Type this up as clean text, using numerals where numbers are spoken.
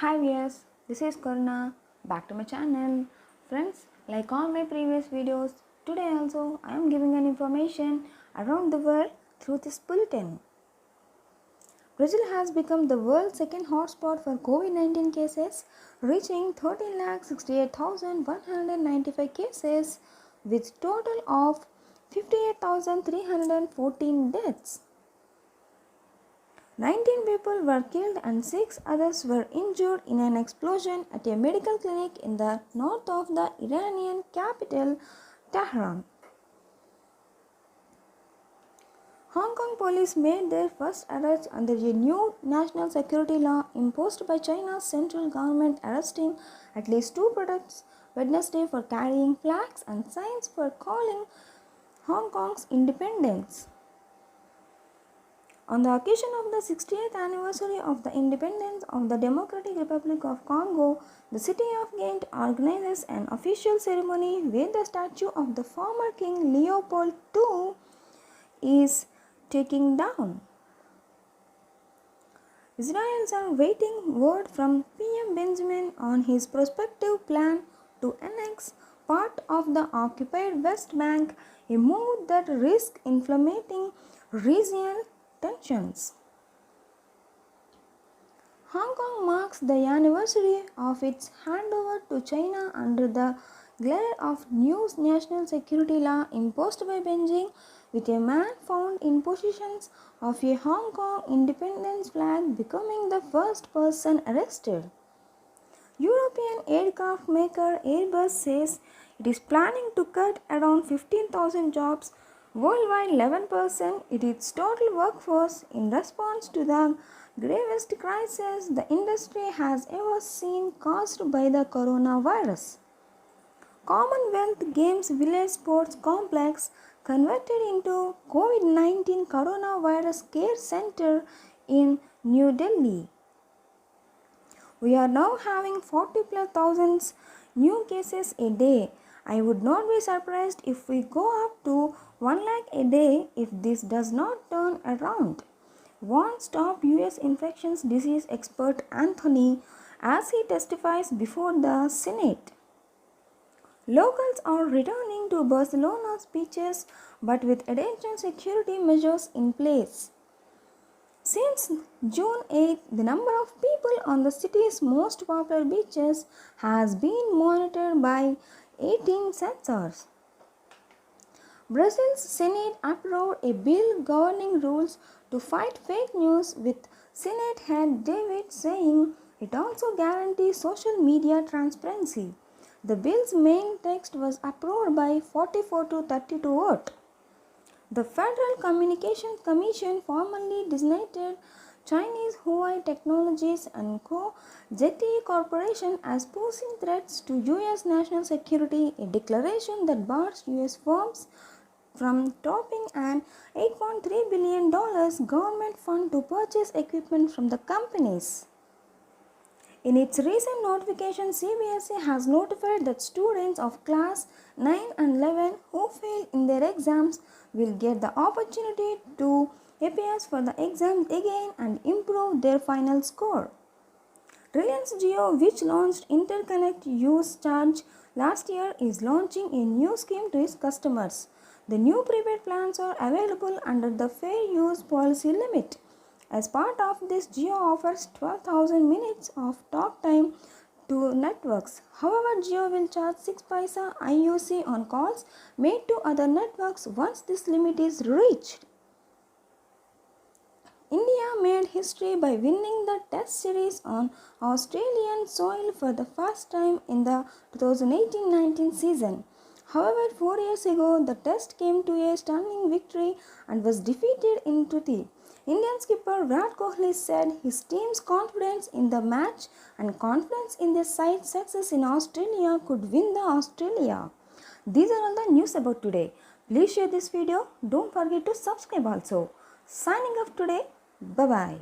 Hi viewers, this is Karuna. Back to my channel. Friends, like all my previous videos, today also I am giving an information around the world through this bulletin. Brazil has become the world's second hotspot for COVID-19 cases, reaching 13,68,195 cases with total of 58,314 deaths. 19 people were killed and 6 others were injured in an explosion at a medical clinic in the north of the Iranian capital, Tehran. Hong Kong police made their first arrest under a new national security law imposed by China's central government, arresting at least 2 products Wednesday for carrying flags and signs for calling Hong Kong's independence. On the occasion of the 60th anniversary of the independence of the Democratic Republic of Congo, the city of Ghent organizes an official ceremony where the statue of the former King Leopold II is taken down. Israelis are waiting word from PM Benjamin on his prospective plan to annex part of the occupied West Bank, a move that risks inflating regional tensions. Hong Kong marks the anniversary of its handover to China under the glare of new national security law imposed by Beijing, with a man found in possession of a Hong Kong independence flag becoming the first person arrested. European aircraft maker Airbus says it is planning to cut around 15,000 jobs worldwide, 11% in its total workforce, in response to the gravest crisis the industry has ever seen caused by the coronavirus. Commonwealth Games Village Sports Complex converted into COVID-19 Coronavirus Care Center in New Delhi. We are now having 40,000 new cases a day. I would not be surprised if we go up to 1 lakh a day if this does not turn around, warns top US infectious disease expert Anthony as he testifies before the Senate. Locals are returning to Barcelona's beaches but with additional security measures in place. Since June 8, the number of people on the city's most popular beaches has been monitored by 18 sensors. Brazil's Senate approved a bill governing rules to fight fake news, with Senate head David saying it also guarantees social media transparency. The bill's main text was approved by 44 to 32 votes. The Federal Communications Commission formally designated Chinese Huawei Technologies and Co. ZTE Corporation as posing threats to U.S. national security, a declaration that bars U.S. firms from topping an $8.3 billion government fund to purchase equipment from the companies. In its recent notification, CBSE has notified that students of class 9 and 11 who fail in their exams will get the opportunity to appear for the exams again and improve their final score. Reliance Jio, which launched Interconnect Use Charge last year, is launching a new scheme to its customers. The new prepaid plans are available under the fair use policy limit. As part of this, Jio offers 12,000 minutes of talk time to networks. However, Jio will charge 6 paisa IUC on calls made to other networks once this limit is reached. India made history by winning the Test series on Australian soil for the first time in the 2018-19 season. However, 4 years ago, the Test came to a stunning victory and was defeated in Tripoli. Indian skipper Virat Kohli said his team's confidence in the match and confidence in their side's success in Australia could win the Australia. These are all the news about today. Please share this video. Don't forget to subscribe also. Signing off today. Bye bye.